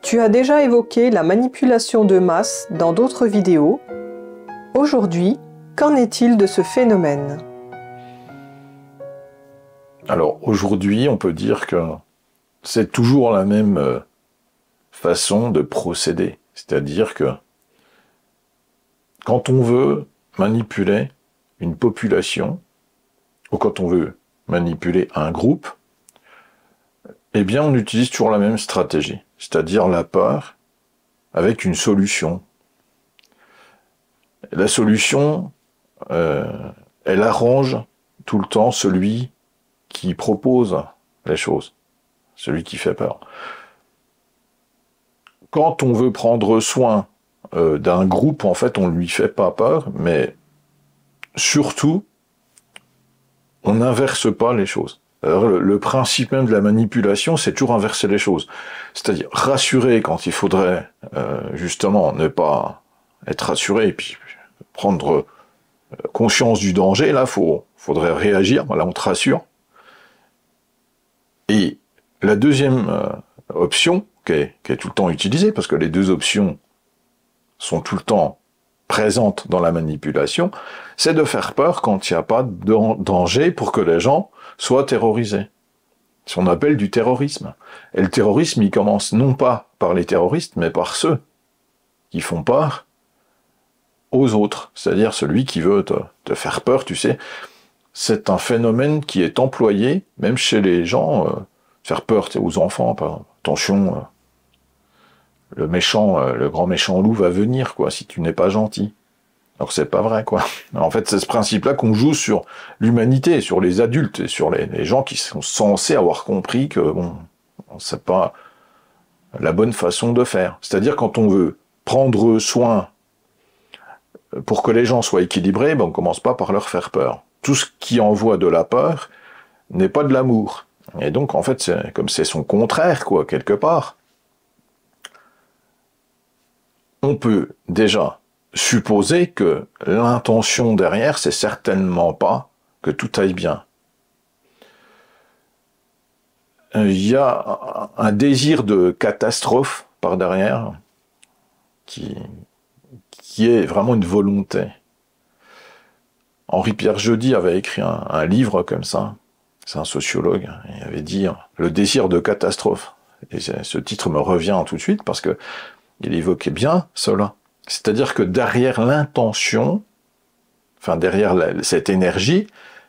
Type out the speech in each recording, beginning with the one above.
Tu as déjà évoqué la manipulation de masse dans d'autres vidéos. Aujourd'hui, qu'en est-il de ce phénomène? Alors aujourd'hui, on peut dire que c'est toujours la même façon de procéder. C'est-à-dire que quand on veut manipuler une population, ou quand on veut manipuler un groupe, eh bien on utilise toujours la même stratégie, c'est-à-dire la peur avec une solution. La solution, elle arrange tout le temps celui qui propose les choses, celui qui fait peur. Quand on veut prendre soin d'un groupe, en fait, on ne lui fait pas peur, mais surtout, on n'inverse pas les choses. Alors, le principe même de la manipulation, c'est toujours inverser les choses. C'est-à-dire rassurer quand il faudrait justement ne pas être rassuré et puis prendre conscience du danger. Là, faudrait réagir. Voilà, on te rassure. Et la deuxième option, qui est tout le temps utilisée, parce que les deux options sont tout le temps présentes dans la manipulation, c'est de faire peur quand il n'y a pas de danger pour que les gens soient terrorisés. C'est ce qu'on appelle du terrorisme. Et le terrorisme, il commence non pas par les terroristes, mais par ceux qui font peur aux autres. C'est-à-dire celui qui veut te faire peur, tu sais. C'est un phénomène qui est employé, même chez les gens, faire peur aux enfants. Attention, le grand méchant loup va venir, quoi, si tu n'es pas gentil. Alors c'est pas vrai, quoi. En fait, c'est ce principe-là qu'on joue sur l'humanité, sur les adultes, et sur les gens qui sont censés avoir compris que, bon, c'est pas la bonne façon de faire. C'est-à-dire, quand on veut prendre soin pour que les gens soient équilibrés, ben, on commence pas par leur faire peur. Tout ce qui envoie de la peur n'est pas de l'amour. Et donc, en fait, comme c'est son contraire, quoi, quelque part, on peut déjà supposer que l'intention derrière, c'est certainement pas que tout aille bien. Il y a un désir de catastrophe par derrière qui est vraiment une volonté. Henri-Pierre Jeudy avait écrit un livre comme ça, c'est un sociologue, il avait dit « Le désir de catastrophe ». Et ce titre me revient tout de suite parce que il évoquait bien cela. C'est-à-dire que derrière l'intention, enfin derrière cette énergie,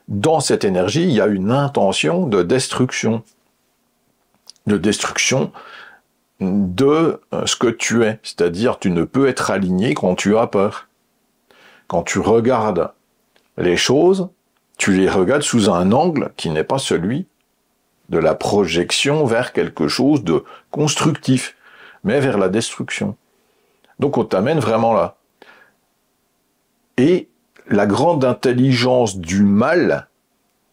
dans cette énergie, il y a une intention de destruction. De destruction de ce que tu es. C'est-à-dire tu ne peux être aligné quand tu as peur. Quand tu regardes les choses, tu les regardes sous un angle qui n'est pas celui de la projection vers quelque chose de constructif, mais vers la destruction. Donc on t'amène vraiment là. Et la grande intelligence du mal,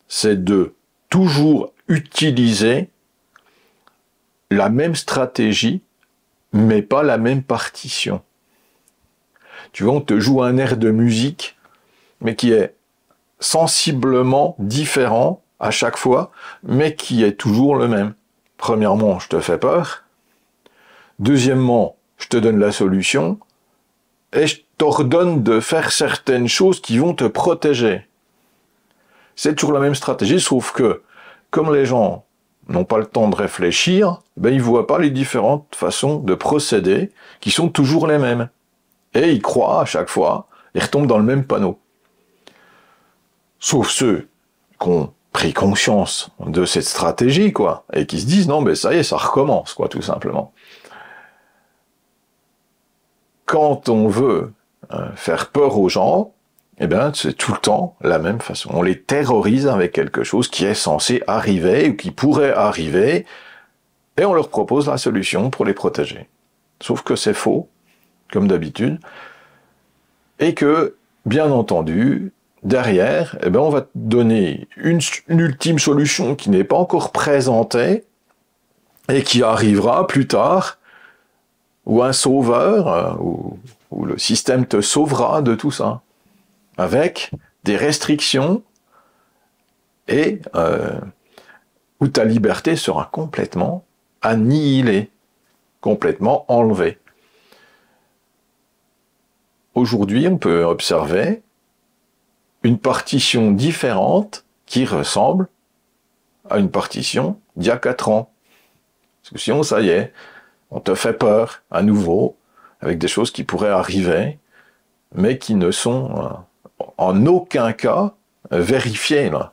c'est de toujours utiliser la même stratégie, mais pas la même partition. Tu vois, on te joue un air de musique, mais qui est sensiblement différent à chaque fois, mais qui est toujours le même. Premièrement, je te fais peur. Deuxièmement, je te donne la solution. Et je t'ordonne de faire certaines choses qui vont te protéger. C'est toujours la même stratégie, sauf que, comme les gens n'ont pas le temps de réfléchir, ben ils voient pas les différentes façons de procéder, qui sont toujours les mêmes. Et ils croient à chaque fois, ils retombent dans le même panneau. Sauf ceux qui ont pris conscience de cette stratégie, quoi, et qui se disent, non, ben ça y est, ça recommence, quoi, tout simplement. Quand on veut faire peur aux gens, eh bien, c'est tout le temps la même façon. On les terrorise avec quelque chose qui est censé arriver, ou qui pourrait arriver, et on leur propose la solution pour les protéger. Sauf que c'est faux, comme d'habitude, et que, bien entendu, derrière, eh ben, on va te donner une ultime solution qui n'est pas encore présentée, et qui arrivera plus tard, ou un sauveur, ou le système te sauvera de tout ça, avec des restrictions, et où ta liberté sera complètement annihilée. complètement enlevée. Aujourd'hui, on peut observer une partition différente qui ressemble à une partition d'il y a 4 ans. Parce que sinon, ça y est, on te fait peur à nouveau, avec des choses qui pourraient arriver, mais qui ne sont en aucun cas vérifiées, là.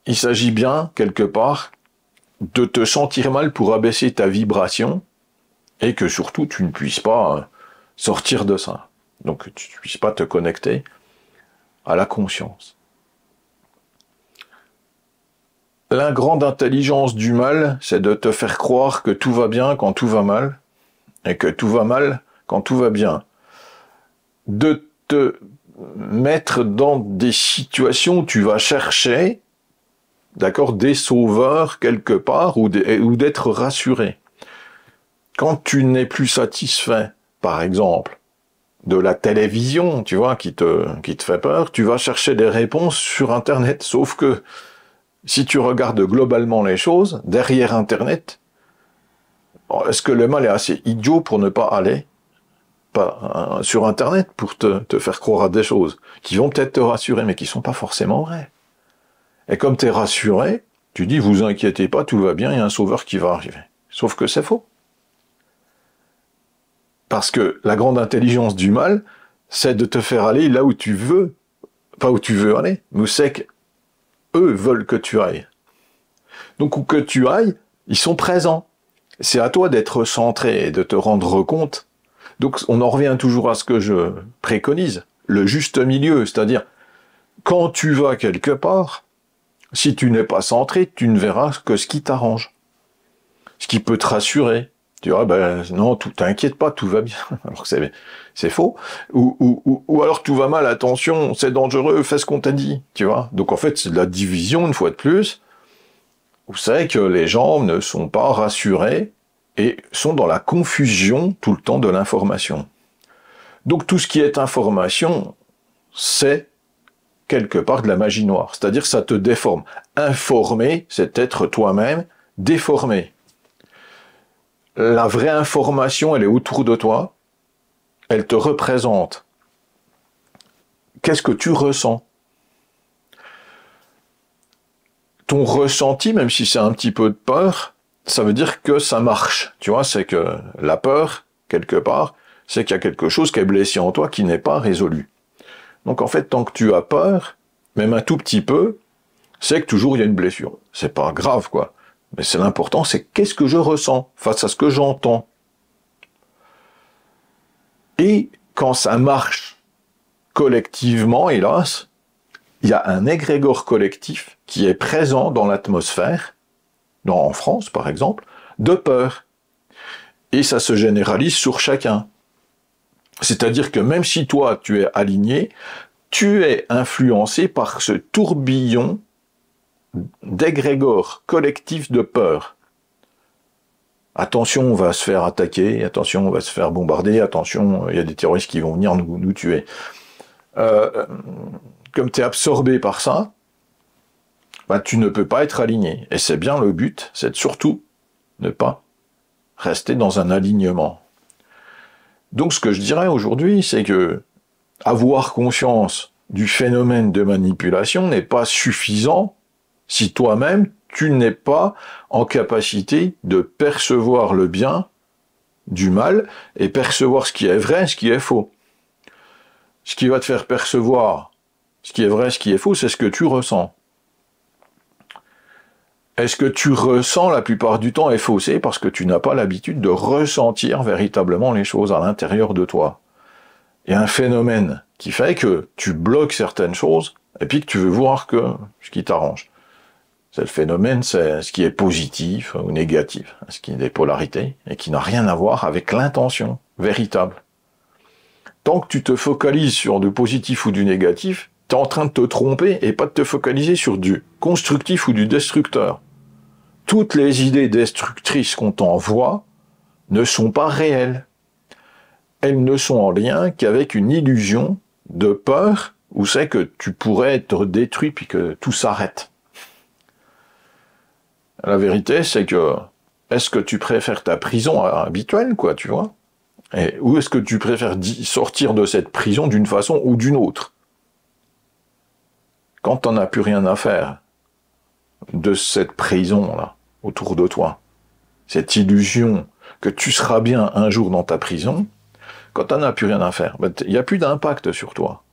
Il s'agit bien, quelque part, de te sentir mal pour abaisser ta vibration, et que surtout, tu ne puisses pas sortir de ça. Donc, tu ne puisses pas te connecter à la conscience. La grande intelligence du mal, c'est de te faire croire que tout va bien quand tout va mal, et que tout va mal quand tout va bien. De te mettre dans des situations où tu vas chercher, d'accord, des sauveurs quelque part, ou d'être rassuré. Quand tu n'es plus satisfait, par exemple, de la télévision, tu vois, qui te fait peur, tu vas chercher des réponses sur Internet. Sauf que, si tu regardes globalement les choses, derrière Internet, est-ce que le mal est assez idiot pour ne pas aller sur Internet pour te faire croire à des choses qui vont peut-être te rassurer, mais qui sont pas forcément vraies. Et comme tu es rassuré, tu dis, vous inquiétez pas, tout va bien, il y a un sauveur qui va arriver. Sauf que c'est faux. Parce que la grande intelligence du mal, c'est de te faire aller là où tu veux, pas où tu veux aller, mais où c'est qu'eux veulent que tu ailles. Donc où que tu ailles, ils sont présents. C'est à toi d'être centré et de te rendre compte. Donc on en revient toujours à ce que je préconise, le juste milieu, c'est-à-dire, quand tu vas quelque part, si tu n'es pas centré, tu ne verras que ce qui t'arrange, ce qui peut te rassurer. Tu diras, ben non, t'inquiète pas, tout va bien. Alors que c'est faux. Ou alors tout va mal, attention, c'est dangereux, fais ce qu'on t'a dit. Tu vois. Donc en fait, c'est de la division, une fois de plus. Vous savez que les gens ne sont pas rassurés et sont dans la confusion tout le temps de l'information. Donc tout ce qui est information, c'est quelque part de la magie noire. C'est-à-dire que ça te déforme. Informer, c'est être toi-même déformé. La vraie information, elle est autour de toi. Elle te représente. Qu'est-ce que tu ressens? Ton ressenti, même si c'est un petit peu de peur, ça veut dire que ça marche. Tu vois, c'est que la peur, quelque part, c'est qu'il y a quelque chose qui est blessé en toi qui n'est pas résolu. Donc en fait, tant que tu as peur, même un tout petit peu, c'est que toujours il y a une blessure. C'est pas grave, quoi. Mais c'est l'important, c'est qu'est-ce que je ressens face à ce que j'entends. Et quand ça marche collectivement, hélas, il y a un égrégore collectif qui est présent dans l'atmosphère, en France par exemple, de peur. Et ça se généralise sur chacun. C'est-à-dire que même si toi tu es aligné, tu es influencé par ce tourbillon d'égrégore collectif de peur. Attention, on va se faire attaquer, attention, on va se faire bombarder, attention, il y a des terroristes qui vont venir nous tuer. Comme tu es absorbé par ça, bah, tu ne peux pas être aligné. Et c'est bien le but, c'est de surtout ne pas rester dans un alignement. Donc ce que je dirais aujourd'hui, c'est que avoir conscience du phénomène de manipulation n'est pas suffisant si toi-même, tu n'es pas en capacité de percevoir le bien du mal et percevoir ce qui est vrai, ce qui est faux. Ce qui va te faire percevoir ce qui est vrai, ce qui est faux, c'est ce que tu ressens. Est-ce que tu ressens la plupart du temps est faussé parce que tu n'as pas l'habitude de ressentir véritablement les choses à l'intérieur de toi? Il y a un phénomène qui fait que tu bloques certaines choses et puis que tu veux voir que ce qui t'arrange. C'est le phénomène, c'est ce qui est positif ou négatif, ce qui est des polarités et qui n'a rien à voir avec l'intention véritable. Tant que tu te focalises sur du positif ou du négatif, tu es en train de te tromper et pas de te focaliser sur du constructif ou du destructeur. Toutes les idées destructrices qu'on t'envoie ne sont pas réelles. Elles ne sont en lien qu'avec une illusion de peur où c'est que tu pourrais être détruit puis que tout s'arrête. La vérité, c'est que est-ce que tu préfères ta prison habituelle, quoi, tu vois? Ou est-ce que tu préfères sortir de cette prison d'une façon ou d'une autre? Quand t'en as plus rien à faire de cette prison-là, autour de toi, cette illusion que tu seras bien un jour dans ta prison, quand t'en as plus rien à faire, il n'y a plus d'impact sur toi.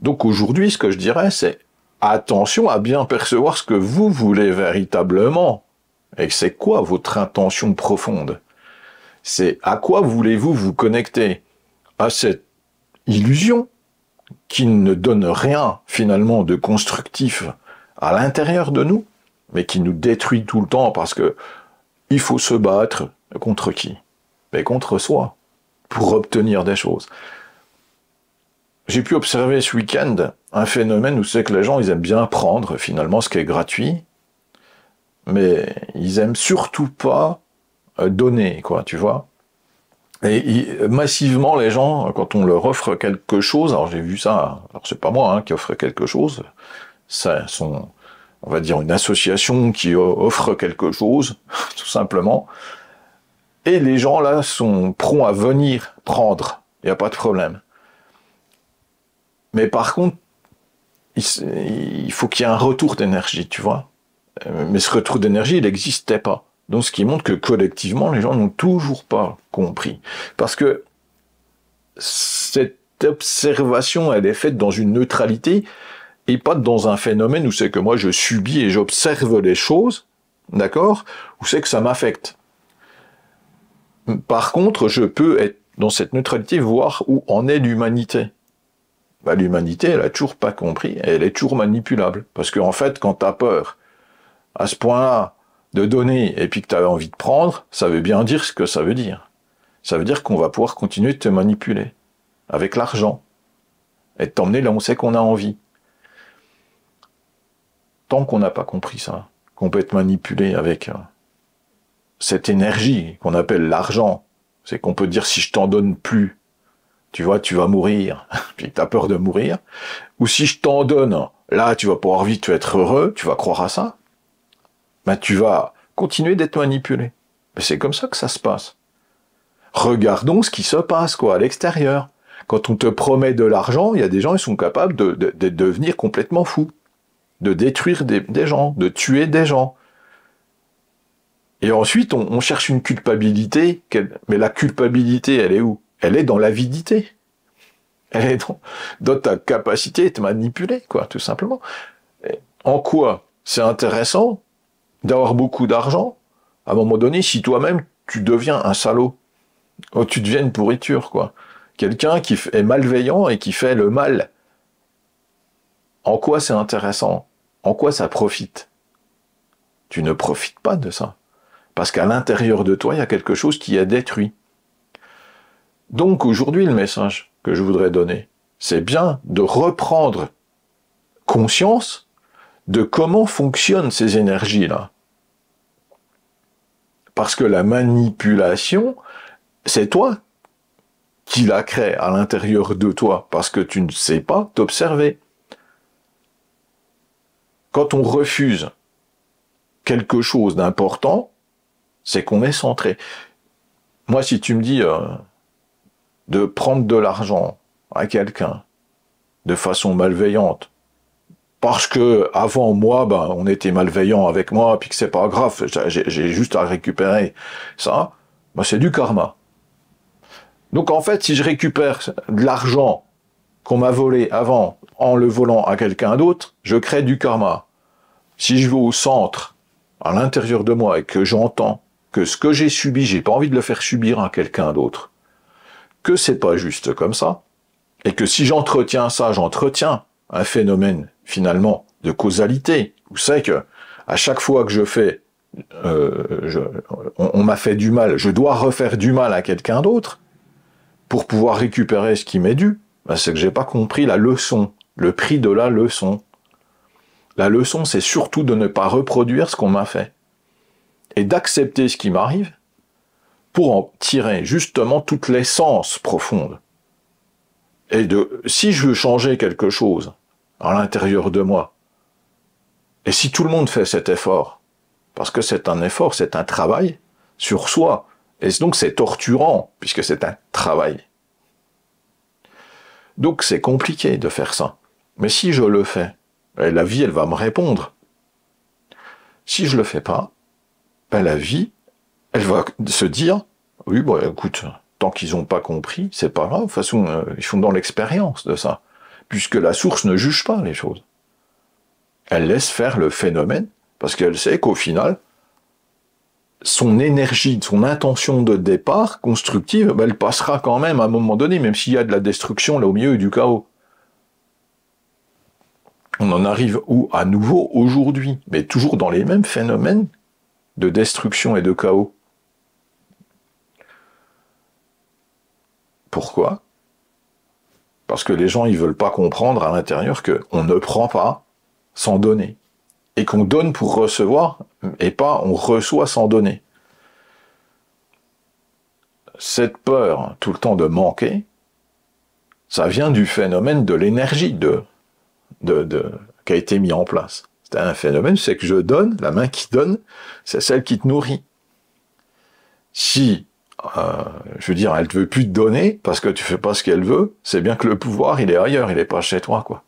Donc aujourd'hui, ce que je dirais, c'est attention à bien percevoir ce que vous voulez véritablement. Et c'est quoi votre intention profonde? C'est à quoi voulez-vous vous connecter? À cette illusion qui ne donne rien finalement de constructif à l'intérieur de nous, mais qui nous détruit tout le temps parce que il faut se battre contre qui? Mais contre soi, pour obtenir des choses. J'ai pu observer ce week-end un phénomène où c'est que les gens, ils aiment bien prendre finalement ce qui est gratuit, mais ils aiment surtout pas donner, quoi, tu vois. Et massivement, les gens, quand on leur offre quelque chose, alors j'ai vu ça, alors c'est pas moi qui offre quelque chose, c'est on va dire une association qui offre quelque chose, tout simplement, et les gens là sont prompts à venir prendre, il n'y a pas de problème. Mais par contre, il faut qu'il y ait un retour d'énergie, tu vois. Mais ce retour d'énergie, il n'existait pas. Donc ce qui montre que collectivement, les gens n'ont toujours pas compris. Parce que cette observation, elle est faite dans une neutralité et pas dans un phénomène où c'est que moi je subis et j'observe les choses, d'accord, où c'est que ça m'affecte. Par contre, je peux être dans cette neutralité, voir où en est l'humanité. Bah, l'humanité, elle a toujours pas compris, et elle est toujours manipulable. Parce qu'en fait, quand t'as peur, à ce point-là, de donner, et puis que t'as envie de prendre, ça veut bien dire ce que ça veut dire. Ça veut dire qu'on va pouvoir continuer de te manipuler. Avec l'argent. Et de t'emmener là où on sait qu'on a envie. Tant qu'on n'a pas compris ça, qu'on peut être manipulé avec cette énergie qu'on appelle l'argent, c'est qu'on peut dire si je t'en donne plus, tu vois, tu vas mourir, puis que t'as peur de mourir, ou si je t'en donne, là tu vas pouvoir vite être heureux, tu vas croire à ça, ben tu vas continuer d'être manipulé. Mais c'est comme ça que ça se passe. Regardons ce qui se passe, quoi, à l'extérieur. Quand on te promet de l'argent, il y a des gens qui sont capables de devenir complètement fous, de détruire des gens, de tuer des gens. Et ensuite, on cherche une culpabilité, mais la culpabilité, elle est où? Elle est dans l'avidité. Elle est dans ta capacité de te manipuler, quoi, tout simplement. Et en quoi c'est intéressant d'avoir beaucoup d'argent? À un moment donné, si toi-même, tu deviens un salaud, ou tu deviens une pourriture, quoi. Quelqu'un qui est malveillant et qui fait le mal. En quoi c'est intéressant? En quoi ça profite? Tu ne profites pas de ça. Parce qu'à l'intérieur de toi, il y a quelque chose qui est détruit. Donc aujourd'hui, le message que je voudrais donner, c'est bien de reprendre conscience de comment fonctionnent ces énergies-là. Parce que la manipulation, c'est toi qui la crée à l'intérieur de toi, parce que tu ne sais pas t'observer. Quand on refuse quelque chose d'important, c'est qu'on est centré. Moi, si tu me dis de prendre de l'argent à quelqu'un de façon malveillante, parce que avant moi, on était malveillant avec moi, puis que c'est pas grave, j'ai juste à récupérer ça, c'est du karma. Donc en fait, si je récupère de l'argent qu'on m'a volé avant en le volant à quelqu'un d'autre, je crée du karma. Si je vais au centre, à l'intérieur de moi, et que j'entends que ce que j'ai subi, j'ai pas envie de le faire subir à quelqu'un d'autre, que c'est pas juste comme ça, et que si j'entretiens ça, j'entretiens un phénomène, finalement, de causalité, où c'est que, à chaque fois que je fais, on m'a fait du mal, je dois refaire du mal à quelqu'un d'autre, pour pouvoir récupérer ce qui m'est dû, c'est que j'ai pas compris la leçon, le prix de la leçon. La leçon, c'est surtout de ne pas reproduire ce qu'on m'a fait. Et d'accepter ce qui m'arrive, pour en tirer justement toute l'essence profonde. Et si je veux changer quelque chose à l'intérieur de moi, et si tout le monde fait cet effort, parce que c'est un effort, c'est un travail sur soi. Et donc c'est torturant, puisque c'est un travail. Donc c'est compliqué de faire ça. Mais si je le fais, la vie, elle va me répondre. Si je le fais pas, la vie, elle va se dire, oui, bon, écoute, tant qu'ils n'ont pas compris, c'est pas grave, de toute façon, ils sont dans l'expérience de ça, puisque la source ne juge pas les choses. Elle laisse faire le phénomène, parce qu'elle sait qu'au final, son énergie, son intention de départ constructive, elle passera quand même à un moment donné, même s'il y a de la destruction là au milieu du chaos. On en arrive où à nouveau aujourd'hui, mais toujours dans les mêmes phénomènes de destruction et de chaos. Pourquoi? Parce que les gens, ils veulent pas comprendre à l'intérieur qu'on ne prend pas sans donner. Et qu'on donne pour recevoir, et pas on reçoit sans donner. Cette peur, tout le temps de manquer, ça vient du phénomène de l'énergie qui a été mis en place. C'est un phénomène, c'est que je donne, la main qui donne, c'est celle qui te nourrit. Si, je veux dire, elle ne veut plus te donner, parce que tu fais pas ce qu'elle veut, c'est bien que le pouvoir, il est ailleurs, il est pas chez toi, quoi.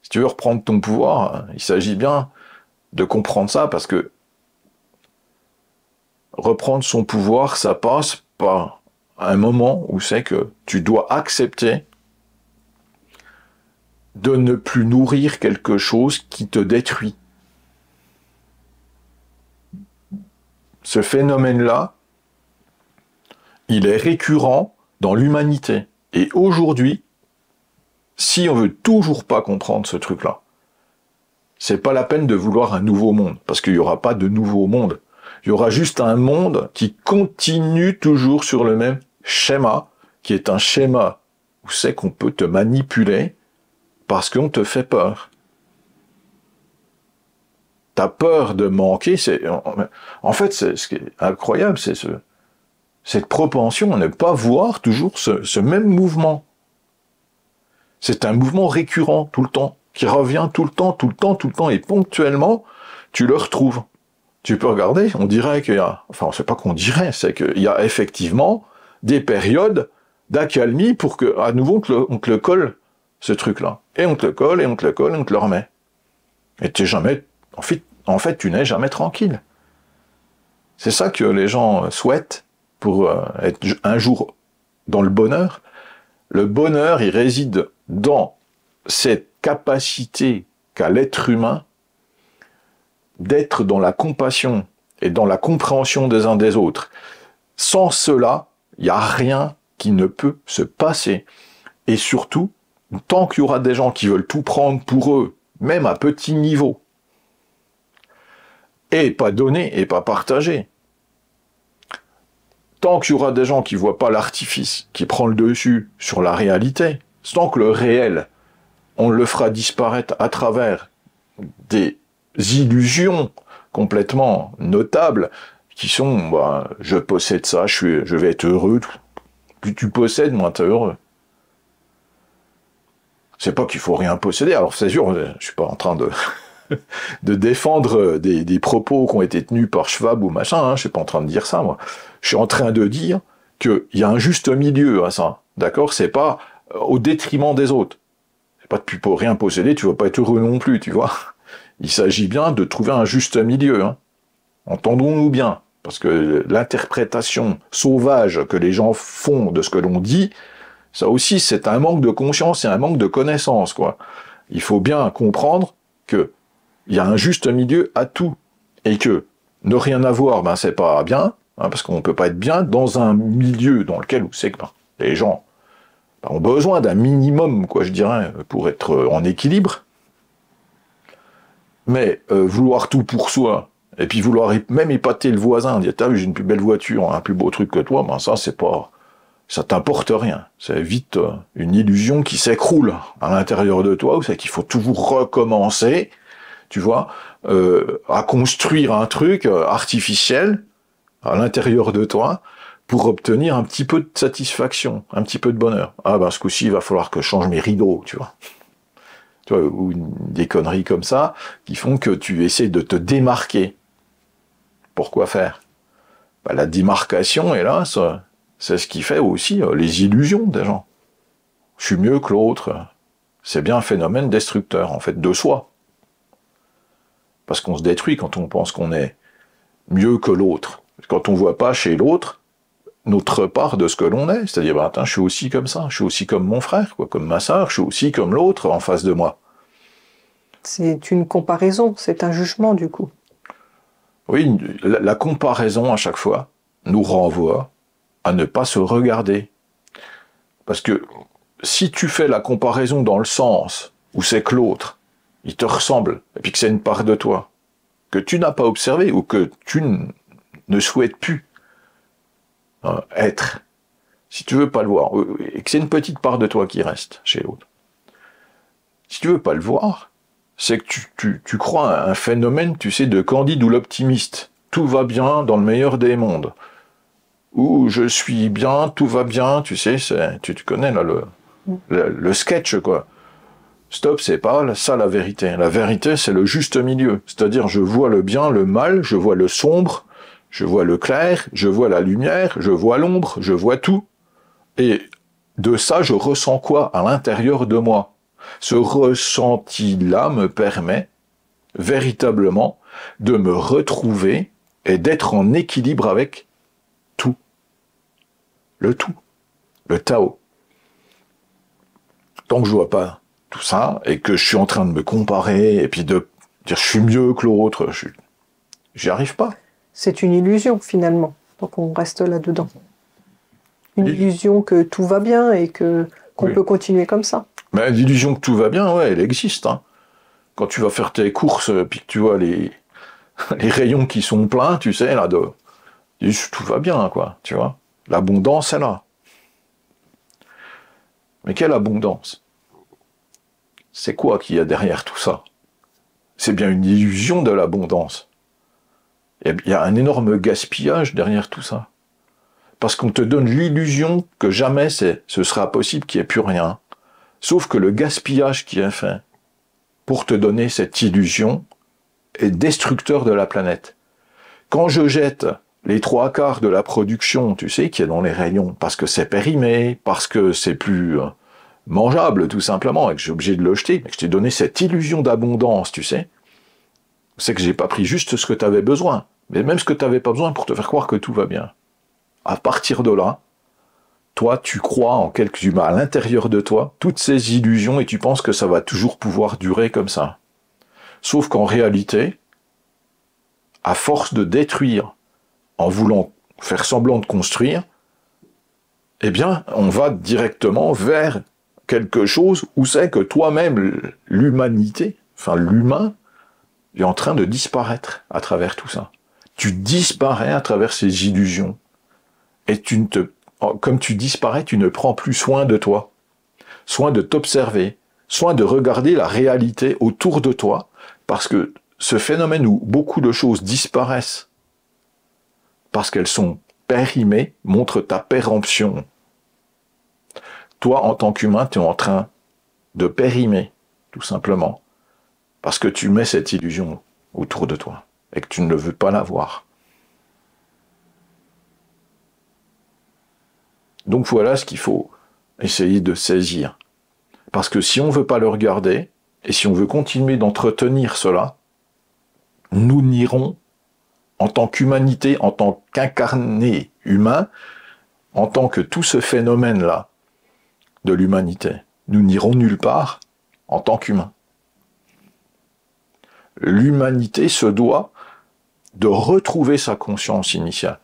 Si tu veux reprendre ton pouvoir, il s'agit bien de comprendre ça, parce que reprendre son pouvoir, ça passe par un moment où c'est que tu dois accepter de ne plus nourrir quelque chose qui te détruit. Ce phénomène-là, il est récurrent dans l'humanité. Et aujourd'hui, si on veut toujours pas comprendre ce truc-là, c'est pas la peine de vouloir un nouveau monde, parce qu'il y aura pas de nouveau monde. Il y aura juste un monde qui continue toujours sur le même schéma, qui est un schéma où c'est qu'on peut te manipuler parce qu'on te fait peur. T'as peur de manquer, en fait, ce qui est incroyable, c'est cette propension à ne pas voir toujours ce même mouvement. C'est un mouvement récurrent tout le temps, qui revient tout le temps, et ponctuellement, tu le retrouves. Tu peux regarder, on dirait qu'il y a, enfin, c'est pas qu'on dirait, c'est qu'il y a effectivement des périodes d'accalmie pour que, à nouveau, on te le colle, ce truc-là. Et on te le colle, et on te le colle, et on te le remet. Et t'es jamais, en fait, tu n'es jamais tranquille. C'est ça que les gens souhaitent pour être un jour dans le bonheur. Le bonheur, il réside dans cette capacité qu'a l'être humain d'être dans la compassion et dans la compréhension des uns des autres. Sans cela, il n'y a rien qui ne peut se passer. Et surtout, tant qu'il y aura des gens qui veulent tout prendre pour eux, même à petit niveau, et pas donner et pas partager, tant qu'il y aura des gens qui ne voient pas l'artifice qui prend le dessus sur la réalité, tant que le réel, on le fera disparaître à travers des illusions complètement notables qui sont, je possède ça, je vais être heureux. Plus tu possèdes, moins tu es heureux. C'est pas qu'il faut rien posséder. Alors c'est sûr, je suis pas en train de de défendre des propos qui ont été tenus par Schwab ou machin, je suis pas en train de dire ça, moi. Je suis en train de dire qu'il y a un juste milieu à ça, d'accord? C'est pas au détriment des autres. C'est pas que pour rien posséder, tu vas pas être heureux non plus, tu vois. Il s'agit bien de trouver un juste milieu, hein. Entendons-nous bien, parce que l'interprétation sauvage que les gens font de ce que l'on dit, ça aussi c'est un manque de conscience et un manque de connaissance, quoi. Il faut bien comprendre que il y a un juste milieu à tout, et que ne rien avoir, c'est pas bien, hein, parce qu'on peut pas être bien dans un milieu dans lequel c'est que les gens ont besoin d'un minimum, quoi, je dirais, pour être en équilibre. Mais vouloir tout pour soi, et puis vouloir même épater le voisin, dire t'as vu, j'ai une plus belle voiture, un plus beau truc que toi, ça c'est pas, ça t'importe rien. C'est vite une illusion qui s'écroule à l'intérieur de toi, où c'est qu'il faut toujours recommencer, tu vois, à construire un truc artificiel à l'intérieur de toi pour obtenir un petit peu de satisfaction, un petit peu de bonheur. Ce coup-ci, il va falloir que je change mes rideaux, tu vois. Tu vois, ou des conneries comme ça qui font que tu essaies de te démarquer. Pourquoi faire? Ben, la démarcation, hélas, c'est ce qui fait aussi les illusions des gens. Je suis mieux que l'autre. C'est bien un phénomène destructeur, en fait, de soi. Parce qu'on se détruit quand on pense qu'on est mieux que l'autre. Quand on ne voit pas chez l'autre notre part de ce que l'on est. C'est-à-dire, bah, je suis aussi comme ça, je suis aussi comme mon frère, quoi, comme ma sœur, je suis aussi comme l'autre en face de moi. C'est une comparaison, c'est un jugement du coup. Oui, la comparaison à chaque fois nous renvoie à ne pas se regarder. Parce que si tu fais la comparaison dans le sens où c'est que l'autre, il te ressemble, et puis que c'est une part de toi, que tu n'as pas observé ou que tu ne souhaites plus être, si tu veux pas le voir, et que c'est une petite part de toi qui reste chez l'autre, si tu veux pas le voir, c'est que tu crois à un phénomène, tu sais, de Candide ou l'optimiste. Tout va bien dans le meilleur des mondes. Ou je suis bien, tout va bien, tu sais, tu connais là le sketch, quoi. Stop, c'est pas ça la vérité. La vérité, c'est le juste milieu. C'est-à-dire, je vois le bien, le mal, je vois le sombre, je vois le clair, je vois la lumière, je vois l'ombre, je vois tout. Et de ça, je ressens quoi à l'intérieur de moi? Ce ressenti-là me permet véritablement de me retrouver et d'être en équilibre avec tout. Le tout. Le Tao. Tant que je vois pas tout ça, et que je suis en train de me comparer, et puis de dire je suis mieux que l'autre, j'y arrive pas. C'est une illusion finalement, donc on reste là-dedans. Une illusion que tout va bien et qu'on peut continuer comme ça. Mais l'illusion que tout va bien, ouais, elle existe. Hein. Quand tu vas faire tes courses, puis que tu vois les rayons qui sont pleins, tu sais, là, tout va bien, quoi, tu vois. L'abondance est là. Mais quelle abondance? C'est quoi qu'il y a derrière tout ça? C'est bien une illusion de l'abondance. Il y a un énorme gaspillage derrière tout ça. Parce qu'on te donne l'illusion que jamais ce sera possible qu'il n'y ait plus rien. Sauf que le gaspillage qui est fait pour te donner cette illusion est destructeur de la planète. Quand je jette les 3/4 de la production, tu sais, qui est dans les rayons, parce que c'est périmé, parce que c'est plus mangeable, tout simplement, et que j'ai obligé de le jeter, mais que je t'ai donné cette illusion d'abondance, tu sais, c'est que j'ai pas pris juste ce que tu avais besoin, mais même ce que tu n'avais pas besoin pour te faire croire que tout va bien. À partir de là, toi, tu crois en quelques humains à l'intérieur de toi, toutes ces illusions, et tu penses que ça va toujours pouvoir durer comme ça. Sauf qu'en réalité, à force de détruire, en voulant faire semblant de construire, eh bien, on va directement vers quelque chose où c'est que toi-même, l'humanité, enfin l'humain, est en train de disparaître à travers tout ça. Tu disparais à travers ces illusions. Et comme tu disparais, tu ne prends plus soin de toi, soin de t'observer, soin de regarder la réalité autour de toi, parce que ce phénomène où beaucoup de choses disparaissent, parce qu'elles sont périmées, montre ta péremption. Toi, en tant qu'humain, tu es en train de périmer, tout simplement, parce que tu mets cette illusion autour de toi, et que tu ne veux pas la voir. Donc voilà ce qu'il faut essayer de saisir. Parce que si on ne veut pas le regarder, et si on veut continuer d'entretenir cela, nous n'irons, en tant qu'humanité, en tant qu'incarné humain, en tant que tout ce phénomène-là de l'humanité, nous n'irons nulle part en tant qu'humains. L'humanité se doit de retrouver sa conscience initiale.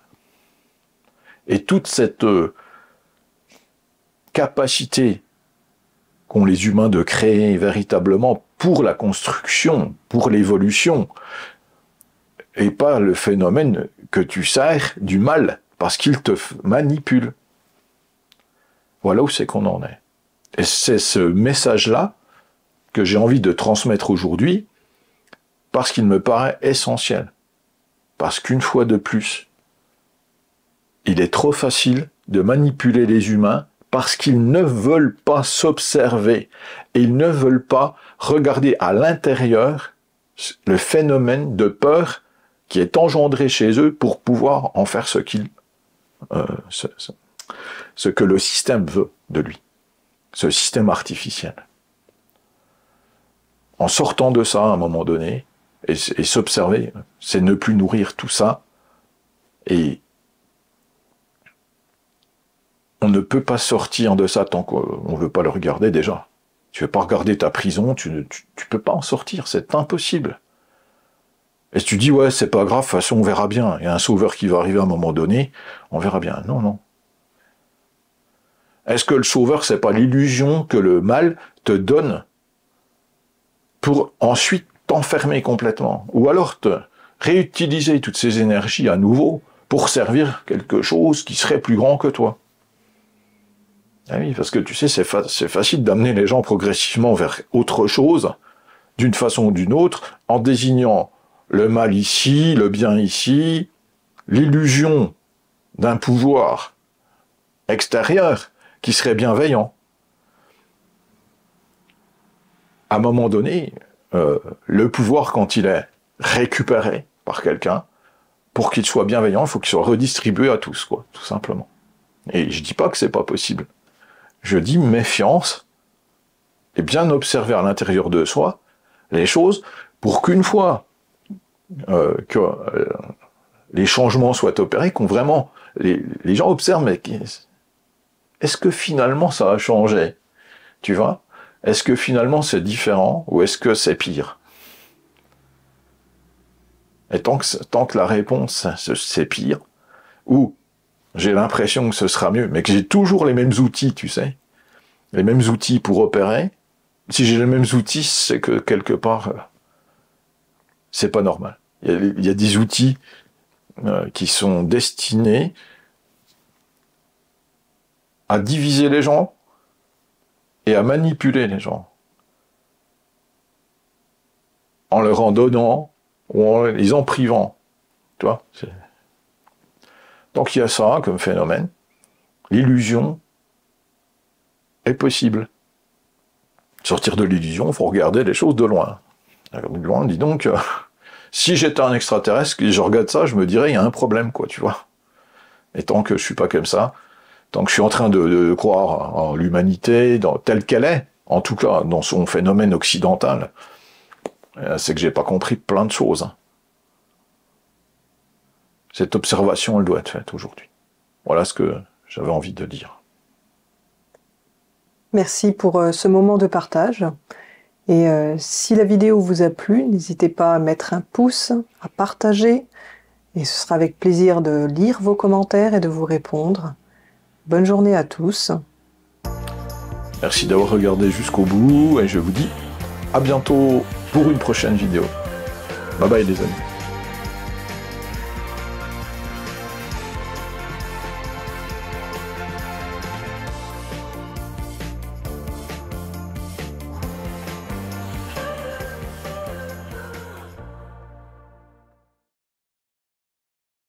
Et toute cette capacité qu'ont les humains de créer véritablement pour la construction, pour l'évolution, et pas le phénomène que tu sers du mal, parce qu'il te manipule. Voilà où c'est qu'on en est. Et c'est ce message-là que j'ai envie de transmettre aujourd'hui, parce qu'il me paraît essentiel. Parce qu'une fois de plus, il est trop facile de manipuler les humains parce qu'ils ne veulent pas s'observer et ils ne veulent pas regarder à l'intérieur le phénomène de peur qui est engendré chez eux pour pouvoir en faire ce que le système veut de lui, ce système artificiel. En sortant de ça à un moment donné, et s'observer, c'est ne plus nourrir tout ça, et on ne peut pas sortir de ça tant qu'on ne veut pas le regarder déjà. Tu ne veux pas regarder ta prison, tu ne peux pas en sortir, c'est impossible. Et si tu dis, ouais, c'est pas grave, de toute façon, on verra bien, il y a un sauveur qui va arriver à un moment donné, on verra bien. Non, non. Est-ce que le sauveur, c'est pas l'illusion que le mal te donne pour ensuite t'enfermer complètement? Ou alors te réutiliser toutes ces énergies à nouveau pour servir quelque chose qui serait plus grand que toi? Ah oui, parce que tu sais, c'est facile d'amener les gens progressivement vers autre chose, d'une façon ou d'une autre, en désignant le mal ici, le bien ici, l'illusion d'un pouvoir extérieur qui serait bienveillant. À un moment donné, le pouvoir, quand il est récupéré par quelqu'un, pour qu'il soit bienveillant, il faut qu'il soit redistribué à tous, quoi, tout simplement. Et je dis pas que c'est pas possible. Je dis méfiance, et bien observer à l'intérieur de soi les choses, pour qu'une fois que les changements soient opérés, qu'on vraiment, les gens observent, mais est-ce que finalement ça a changé? Tu vois? Est-ce que finalement c'est différent, ou est-ce que c'est pire? Et tant que la réponse c'est pire, ou j'ai l'impression que ce sera mieux, mais que j'ai toujours les mêmes outils, tu sais, les mêmes outils pour opérer. Si j'ai les mêmes outils, c'est que quelque part, c'est pas normal. Il y a des outils qui sont destinés à diviser les gens et à manipuler les gens, en leur en donnant ou en les en privant. Tu vois, donc il y a ça comme phénomène. L'illusion est possible. Sortir de l'illusion, il faut regarder les choses de loin. De loin, dis donc, si j'étais un extraterrestre, et je regarde ça, je me dirais, il y a un problème, quoi, tu vois. Et tant que je suis pas comme ça, tant que je suis en train de croire en l'humanité, telle qu'elle est, en tout cas, dans son phénomène occidental, c'est que j'ai pas compris plein de choses. Cette observation, elle doit être faite aujourd'hui. Voilà ce que j'avais envie de dire. Merci pour ce moment de partage. Et si la vidéo vous a plu, n'hésitez pas à mettre un pouce, à partager. Et ce sera avec plaisir de lire vos commentaires et de vous répondre. Bonne journée à tous. Merci d'avoir regardé jusqu'au bout et je vous dis à bientôt pour une prochaine vidéo. Bye bye les amis.